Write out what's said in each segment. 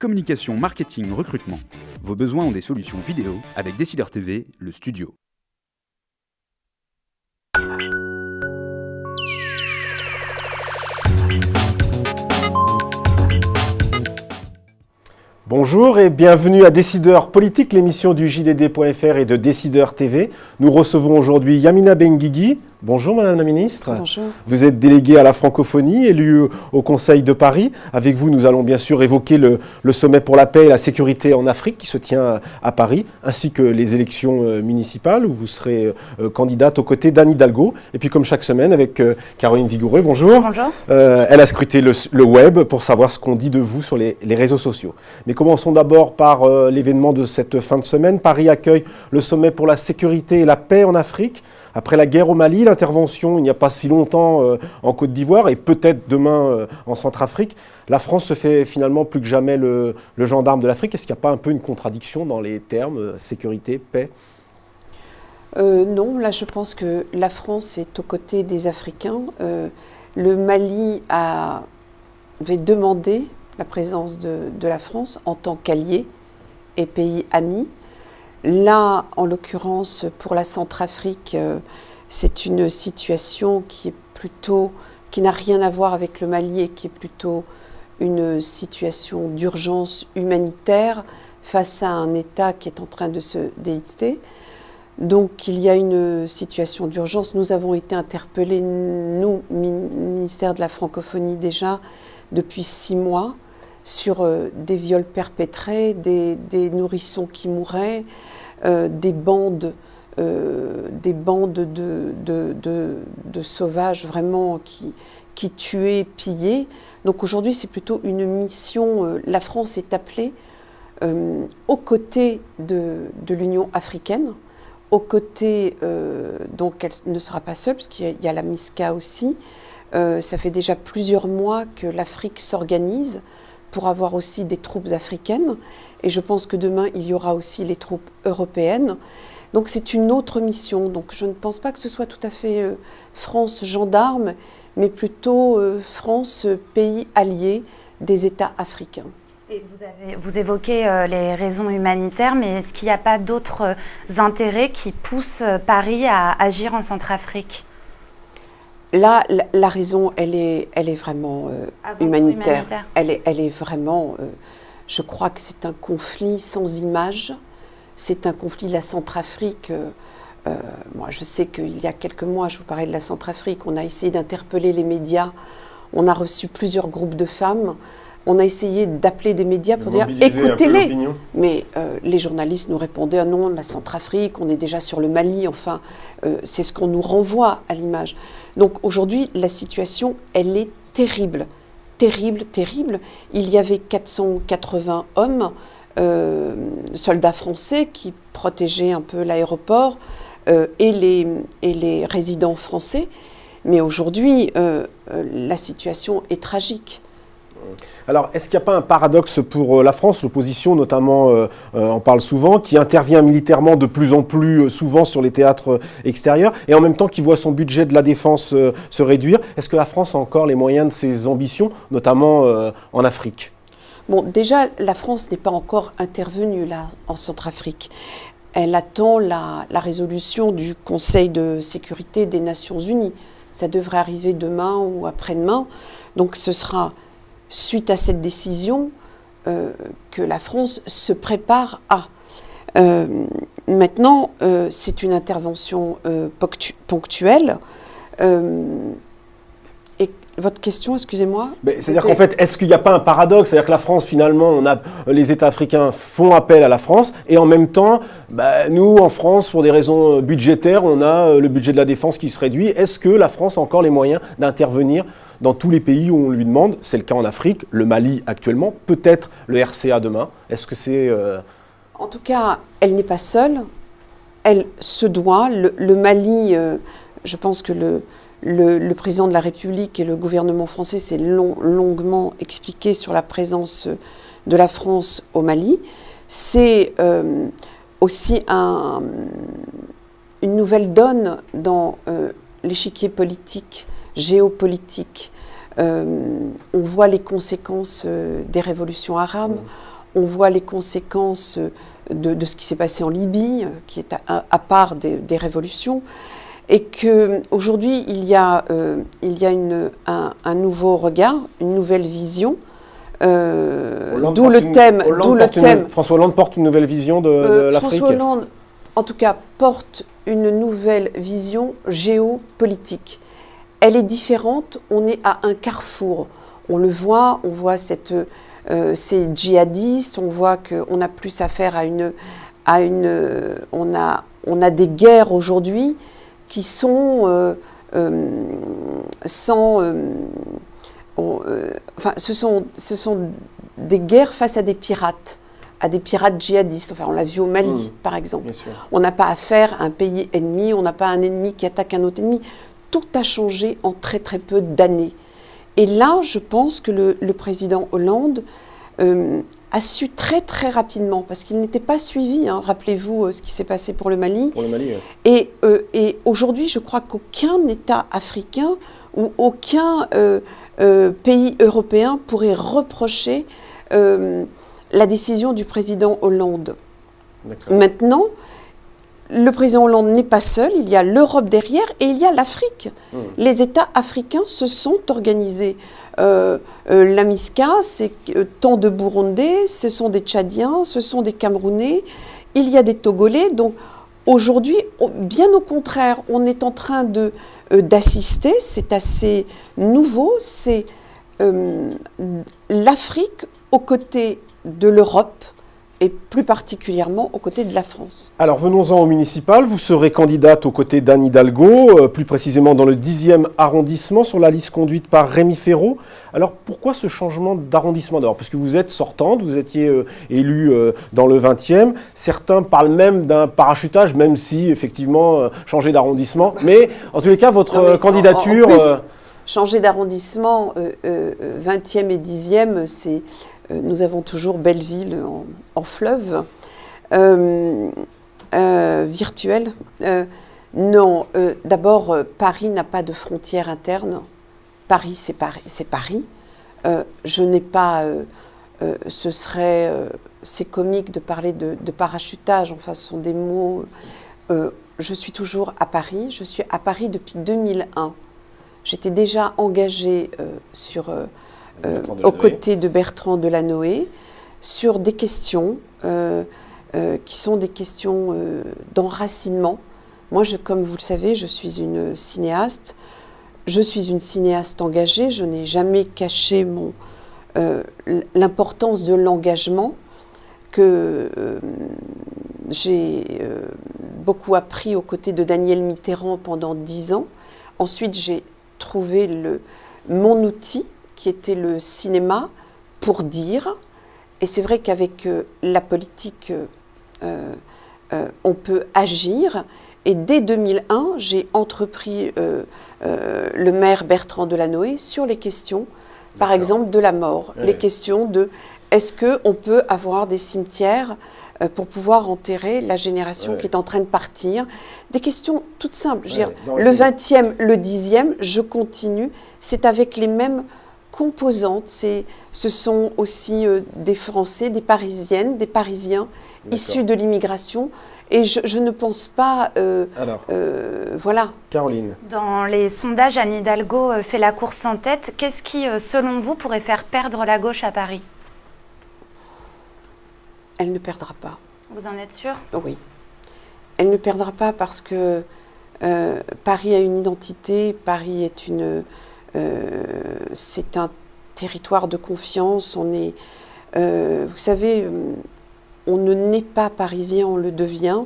Communication, marketing, recrutement. Vos besoins ont des solutions vidéo avec Décideur TV, le studio. Bonjour et bienvenue à Décideur Politique, l'émission du JDD.fr et de Décideur TV. Nous recevons aujourd'hui Yamina Benguigui. Bonjour Madame la Ministre. Bonjour. Vous êtes déléguée à la francophonie, élue au Conseil de Paris. Avec vous, nous allons bien sûr évoquer le sommet pour la paix et la sécurité en Afrique qui se tient à Paris, ainsi que les élections municipales où vous serez candidate aux côtés d'Anne Hidalgo. Et puis comme chaque semaine avec Caroline Vigoureux. Bonjour. Bonjour. Elle a scruté le web pour savoir ce qu'on dit de vous sur les réseaux sociaux. Mais commençons d'abord par l'événement de cette fin de semaine. Paris accueille le sommet pour la sécurité et la paix en Afrique. Après la guerre au Mali, l'intervention il n'y a pas si longtemps en Côte d'Ivoire et peut-être demain en Centrafrique, la France se fait finalement plus que jamais le gendarme de l'Afrique. Est-ce qu'il n'y a pas un peu une contradiction dans les termes sécurité, paix ? Non, là je pense que la France est aux côtés des Africains. Le Mali avait demandé la présence de la France en tant qu'allié et pays ami. Là, en l'occurrence, pour la Centrafrique, c'est une situation qui n'a rien à voir avec le Mali et qui est plutôt une situation d'urgence humanitaire face à un État qui est en train de se déliter. Donc, il y a une situation d'urgence. Nous avons été interpellés, nous, ministère de la Francophonie déjà, depuis 6 mois, sur des viols perpétrés, des nourrissons qui mouraient, des bandes de sauvages vraiment qui tuaient, pillaient. Donc aujourd'hui, c'est plutôt une mission. La France est appelée aux côtés de l'Union africaine, aux côtés, donc elle ne sera pas seule, parce qu'il y a la MISCA aussi. Ça fait déjà plusieurs mois que l'Afrique s'organise pour avoir aussi des troupes africaines. Et je pense que demain, il y aura aussi les troupes européennes. Donc c'est une autre mission. Donc je ne pense pas que ce soit tout à fait France gendarme, mais plutôt France pays allié des États africains. Et vous évoquez les raisons humanitaires, mais est-ce qu'il n'y a pas d'autres intérêts qui poussent Paris à agir en Centrafrique ? Là, la raison, elle est vraiment humanitaire. Elle est vraiment... je crois que c'est un conflit sans image. C'est un conflit de la Centrafrique. Moi, je sais qu'il y a quelques mois, je vous parlais de la Centrafrique, on a essayé d'interpeller les médias. On a reçu plusieurs groupes de femmes. On a essayé d'appeler des médias pour dire « écoutez-les ». Mais les journalistes nous répondaient « ah non, la Centrafrique, on est déjà sur le Mali ». Enfin, c'est ce qu'on nous renvoie à l'image. Donc aujourd'hui, la situation, elle est terrible. Terrible, terrible. Il y avait 480 hommes, soldats français qui protégeaient un peu l'aéroport et les résidents français. Mais aujourd'hui, la situation est tragique. Alors, est-ce qu'il n'y a pas un paradoxe pour la France, l'opposition notamment, en parle souvent, qui intervient militairement de plus en plus souvent sur les théâtres extérieurs et en même temps qui voit son budget de la défense se réduire? Est-ce que la France a encore les moyens de ses ambitions, notamment en Afrique? Bon, déjà, la France n'est pas encore intervenue là, en Centrafrique. Elle attend la résolution du Conseil de sécurité des Nations Unies. Ça devrait arriver demain ou après-demain. Donc ce sera suite à cette décision que la France se prépare à. Maintenant, c'est une intervention ponctuelle. Et votre question, excusez-moi? C'est-à-dire qu'en fait, est-ce qu'il n'y a pas un paradoxe? C'est-à-dire que la France, finalement, les États africains font appel à la France et en même temps, nous, en France, pour des raisons budgétaires, on a le budget de la défense qui se réduit. Est-ce que la France a encore les moyens d'intervenir dans tous les pays où on lui demande? C'est le cas en Afrique, le Mali actuellement, peut-être le RCA demain. Est-ce que c'est... En tout cas, elle n'est pas seule. Elle se doit. Le Mali, je pense que le président de la République et le gouvernement français s'est longuement expliqué sur la présence de la France au Mali. C'est aussi une nouvelle donne dans l'échiquier politique, géopolitique On voit les conséquences des révolutions arabes, on voit les conséquences de ce qui s'est passé en Libye, qui est à part des révolutions, et qu'aujourd'hui, il y a un nouveau regard, une nouvelle vision, d'où le thème. François Hollande porte une nouvelle vision de l'Afrique. François Hollande, en tout cas, porte une nouvelle vision géopolitique. Elle est différente, on est à un carrefour. On le voit, on voit ces djihadistes, on voit qu'on a plus affaire on a des guerres aujourd'hui qui sont ce sont des guerres face à des pirates djihadistes. Enfin, on l'a vu au Mali, par exemple. On n'a pas affaire à un pays ennemi, on n'a pas un ennemi qui attaque un autre ennemi. Tout a changé en très très peu d'années. Et là, je pense que le président Hollande a su très très rapidement, parce qu'il n'était pas suivi, hein, rappelez-vous ce qui s'est passé pour le Mali. Pour le Mali, oui. Et aujourd'hui, je crois qu'aucun État africain ou aucun pays européen pourrait reprocher la décision du président Hollande. Maintenant, le président Hollande n'est pas seul, il y a l'Europe derrière et il y a l'Afrique. Les États africains se sont organisés. La MISCA, c'est tant de Burundais, ce sont des Tchadiens, ce sont des Camerounais, il y a des Togolais. Donc aujourd'hui, bien au contraire, on est en train d'assister, c'est assez nouveau, c'est l'Afrique aux côtés de l'Europe, et plus particulièrement aux côtés de la France. Alors venons-en au municipal. Vous serez candidate aux côtés d'Anne Hidalgo, plus précisément dans le 10e arrondissement, sur la liste conduite par Rémi Féraud. Alors pourquoi ce changement d'arrondissement d'abord? Parce que vous êtes sortante, vous étiez élue dans le 20e. Certains parlent même d'un parachutage, même si effectivement changer d'arrondissement. Mais en tous les cas, votre candidature... En plus, changer d'arrondissement, 20e et 10e, c'est... Nous avons toujours Belleville en fleuve virtuel. Non, d'abord, Paris n'a pas de frontières internes. Paris, c'est Paris. Je n'ai pas... c'est comique de parler de parachutage. Enfin, ce sont des mots... je suis toujours à Paris. Je suis à Paris depuis 2001. J'étais déjà engagée aux côtés de Bertrand Delanoë sur des questions qui sont des questions d'enracinement. Moi, comme vous le savez, je suis une cinéaste. Je suis une cinéaste engagée. Je n'ai jamais caché l'importance de l'engagement que j'ai beaucoup appris aux côtés de Daniel Mitterrand pendant 10 ans. Ensuite, j'ai trouvé mon outil, qui était le cinéma, pour dire. Et c'est vrai qu'avec la politique, on peut agir. Et dès 2001, j'ai entrepris le maire Bertrand Delanoë sur les questions, par exemple, de la mort. Les questions de est-ce qu'on peut avoir des cimetières pour pouvoir enterrer la génération qui est en train de partir. Des questions toutes simples. Le 20e, le 10e, je continue. C'est avec les mêmes composantes. Ce sont aussi des Français, des Parisiennes, des Parisiens issus de l'immigration. Et je ne pense pas... voilà. Caroline. Dans les sondages, Anne Hidalgo fait la course en tête. Qu'est-ce qui, selon vous, pourrait faire perdre la gauche à Paris ? Elle ne perdra pas. Vous en êtes sûre ? Oui. Elle ne perdra pas parce que Paris a une identité, Paris est c'est un territoire de confiance. On est, vous savez, on ne naît pas parisien, on le devient.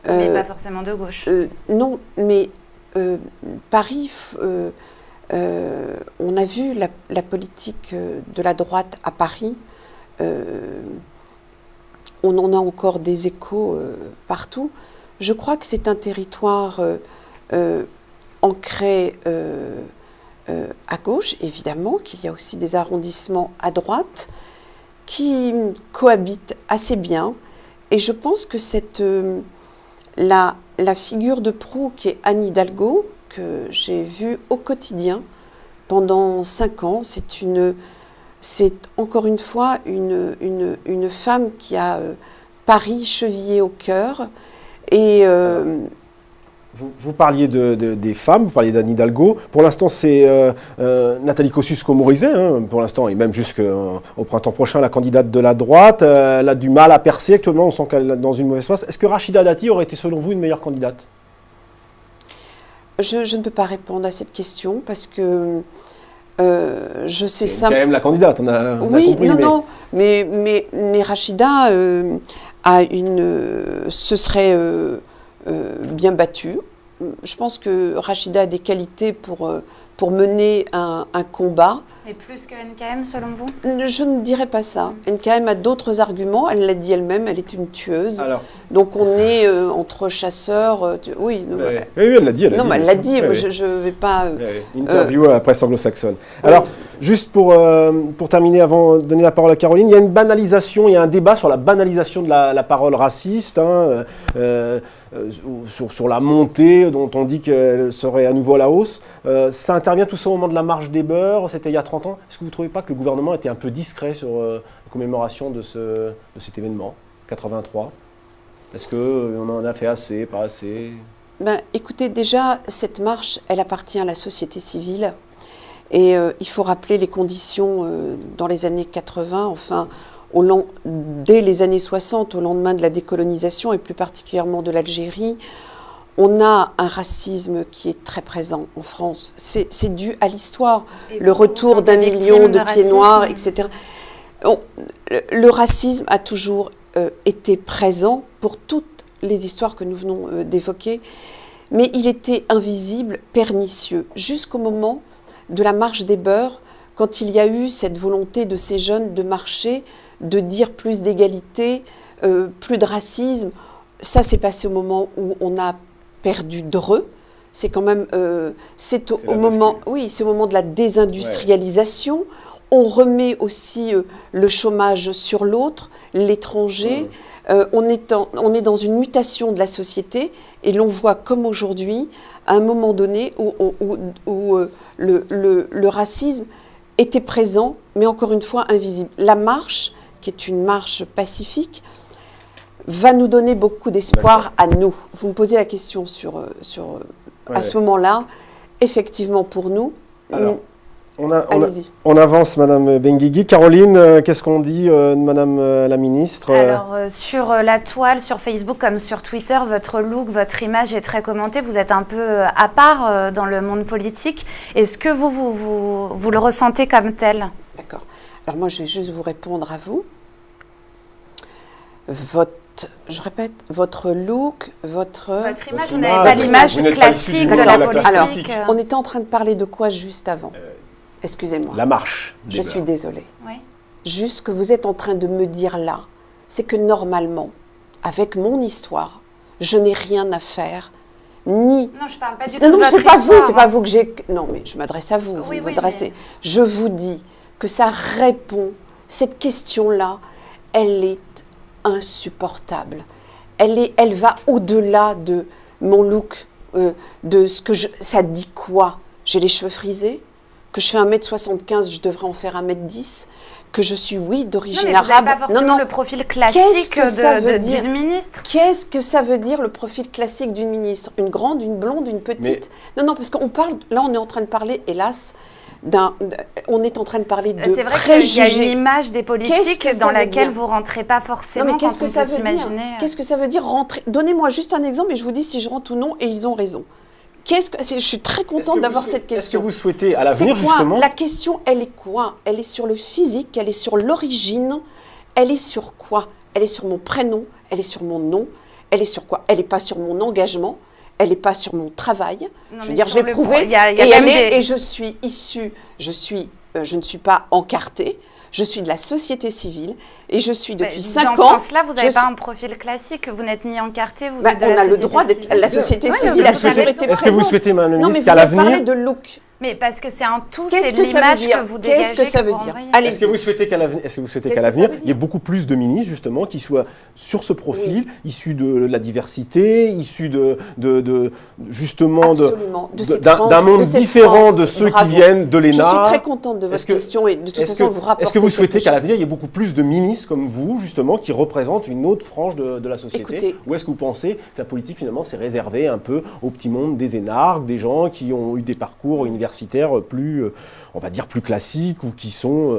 Mais pas forcément de gauche. Non, mais Paris, on a vu la politique de la droite à Paris. On en a encore des échos partout. Je crois que c'est un territoire ancré à gauche, évidemment, qu'il y a aussi des arrondissements à droite qui cohabitent assez bien. Et je pense que la figure de proue qui est Anne Hidalgo, que j'ai vue au quotidien, pendant 5 ans. C'est encore une fois une femme qui a Paris chevillé au cœur. Et vous parliez des femmes, vous parliez d'Anne Hidalgo. Pour l'instant, c'est Nathalie Kosciusko-Morizet, hein, pour l'instant, et même jusqu'au printemps prochain, la candidate de la droite. Elle a du mal à percer actuellement, on sent qu'elle est dans une mauvaise passe. Est-ce que Rachida Dati aurait été, selon vous, une meilleure candidate ? Je ne peux pas répondre à cette question parce que je sais ça. C'est quand même la candidate, on a compris. Mais Rachida se serait bien battue. Je pense que Rachida a des qualités pour mener un combat. Et plus que NKM, selon vous ? Je ne dirais pas ça. NKM a d'autres arguments. Elle l'a dit elle-même, elle est une tueuse. Alors. Donc on est entre chasseurs. Oui, elle l'a dit. Elle l'a dit. Moi, je ne vais pas... Interview à la presse anglo-saxonne. Alors, juste pour terminer, avant de donner la parole à Caroline, il y a une banalisation, il y a un débat sur la banalisation de la parole raciste, hein, sur la montée dont on dit qu'elle serait à nouveau à la hausse. Ça intervient tout ça au moment de la marche des beurs, c'était il y a 30 ans. Est-ce que vous ne trouvez pas que le gouvernement était un peu discret sur la commémoration de cet événement, 83 ? Est-ce qu'on en a fait assez, pas assez ? Écoutez, déjà, cette marche, elle appartient à la société civile. Et il faut rappeler les conditions dans les années 80, enfin, dès les années 60, au lendemain de la décolonisation, et plus particulièrement de l'Algérie, on a un racisme qui est très présent en France. C'est dû à l'histoire. Le retour d'1 million de pieds noirs, etc. Le racisme a toujours été présent pour toutes les histoires que nous venons d'évoquer, mais il était invisible, pernicieux, jusqu'au moment de la marche des beurs, quand il y a eu cette volonté de ces jeunes de marcher, de dire plus d'égalité, plus de racisme. Ça s'est passé au moment où on a perdu Dreux. C'est quand même, c'est au moment de la désindustrialisation. Ouais. On remet aussi le chômage sur l'autre, l'étranger. On est dans une mutation de la société et l'on voit comme aujourd'hui, à un moment donné, où le racisme était présent, mais encore une fois invisible. La marche, qui est une marche pacifique, va nous donner beaucoup d'espoir à nous. Vous me posez la question à ce moment-là. Effectivement, pour nous... Alors, on avance, Madame Benguigui. Caroline, qu'est-ce qu'on dit de Madame la ministre ? Alors, sur la toile, sur Facebook comme sur Twitter, votre look, votre image est très commentée. Vous êtes un peu à part dans le monde politique. Est-ce que vous le ressentez comme tel ? D'accord. Alors moi, je vais juste vous répondre à vous. Je répète, votre look, votre image, vous n'avez pas l'image classique de la politique. Alors, on était en train de parler de quoi juste avant ? Excusez-moi. La marche. Je suis désolée. Oui. Juste ce que vous êtes en train de me dire là, c'est que normalement, avec mon histoire, je n'ai rien à faire, ni... Non, je ne parle pas du tout de non, votre c'est pas histoire, vous, c'est pas vous que j'ai... Non, mais je m'adresse à vous, vous m'adressez. Mais... Je vous dis que ça répond, cette question-là, elle est insupportable. Elle va au-delà de mon look, de ce que ça dit quoi ? J'ai les cheveux frisés ? Que je fais 1m75, je devrais en faire 1m10, que je suis, d'origine arabe. Vous n'avez pas forcément le profil classique d'une ministre. Qu'est-ce que ça veut dire, le profil classique d'une ministre ? Une grande, une blonde, une petite ? Non, parce qu'on parle, là on est en train de parler, hélas, on est en train de parler de préjugés. C'est vrai qu'il y a une image des politiques dans laquelle vous ne rentrez pas forcément. Non, mais qu'est-ce que ça veut dire ? Qu'est-ce que ça veut dire rentrer ? Donnez-moi juste un exemple et je vous dis si je rentre ou non, et ils ont raison. Je suis très contente d'avoir cette question. Est-ce que vous souhaitez, à l'avenir, justement... La question, elle est quoi ? Elle est sur le physique, elle est sur l'origine, elle est sur quoi ? Elle est sur mon prénom, elle est sur mon nom, elle est sur quoi ? Elle n'est pas sur mon engagement, elle n'est pas sur mon travail. Non, je veux dire, j'ai prouvé, et je suis issue, je ne suis pas encartée, je suis de la société civile et je suis depuis 5 ans... Dans ce sens-là, vous n'avez pas un profil classique, vous n'êtes ni encarté, vous êtes de la société civile. On a le droit d'être... La société civile a toujours été présente. Est-ce que vous souhaitez, Madame la ministre, qu'à l'avenir... Non, mais vous parlez de look. Mais parce que c'est un tout, Qu'est-ce c'est que ça veut l'image dire? que vous dégagez. Qu'est-ce que ça veut dire? Allez-y. Est-ce que vous souhaitez qu'à l'avenir, il y ait beaucoup plus de ministres, justement, qui soient sur ce profil, issus de la diversité, issus justement d'un monde différent de ceux qui viennent de l'ENA? Je suis très contente de votre question et de toute façon, vous rapportez. Est-ce que vous souhaitez qu'à l'avenir, il y ait beaucoup plus de ministres comme vous, justement, qui représentent une autre frange de la société? Écoutez, ou est-ce que vous pensez que la politique, finalement, s'est réservée un peu au petit monde des énarques, des gens qui ont eu des parcours universitaires plus, on va dire, plus classiques ou qui sont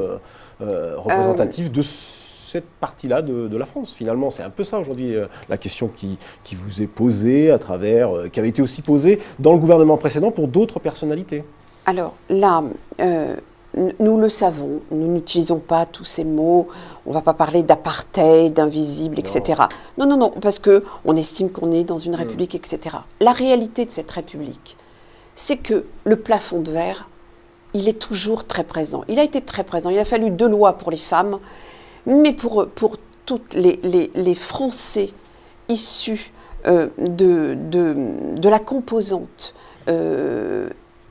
représentatifs de cette partie-là de la France? Finalement, c'est un peu ça aujourd'hui, la question qui vous est posée à travers, qui avait été aussi posée dans le gouvernement précédent pour d'autres personnalités. Alors là, nous le savons, nous n'utilisons pas tous ces mots, on ne va pas parler d'apartheid, d'invisible, etc. Non, parce qu'on estime qu'on est dans une république, etc. La réalité de cette république, c'est que le plafond de verre, il est toujours très présent. Il a été très présent. Il a fallu 2 lois pour les femmes, mais pour toutes les Français issus de la composante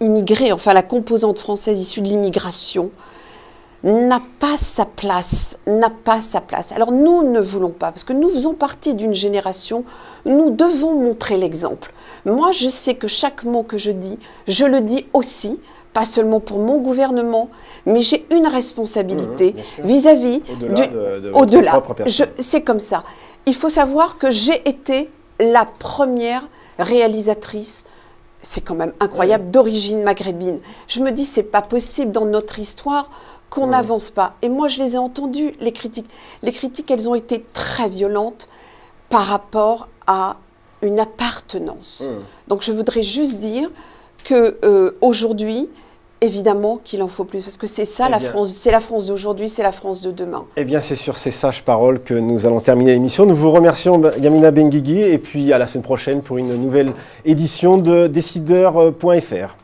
immigrée, enfin la composante française issue de l'immigration, n'a pas sa place, Alors nous ne voulons pas, parce que nous faisons partie d'une génération, nous devons montrer l'exemple. Moi, je sais que chaque mot que je dis, je le dis aussi, pas seulement pour mon gouvernement, mais j'ai une responsabilité vis-à-vis au-delà de votre propre personne. C'est comme ça. Il faut savoir que j'ai été la première réalisatrice, c'est quand même incroyable, d'origine maghrébine. Je me dis, c'est pas possible dans notre histoire qu'on n'avance pas. Et moi, je les ai entendues, les critiques. Les critiques, elles ont été très violentes par rapport à une appartenance. Donc, je voudrais juste dire qu'aujourd'hui, évidemment qu'il en faut plus, parce que c'est ça la France, c'est la France d'aujourd'hui, c'est la France de demain. Eh bien, c'est sur ces sages paroles que nous allons terminer l'émission. Nous vous remercions, Yamina Benguigui, et puis à la semaine prochaine pour une nouvelle édition de Décideur.fr.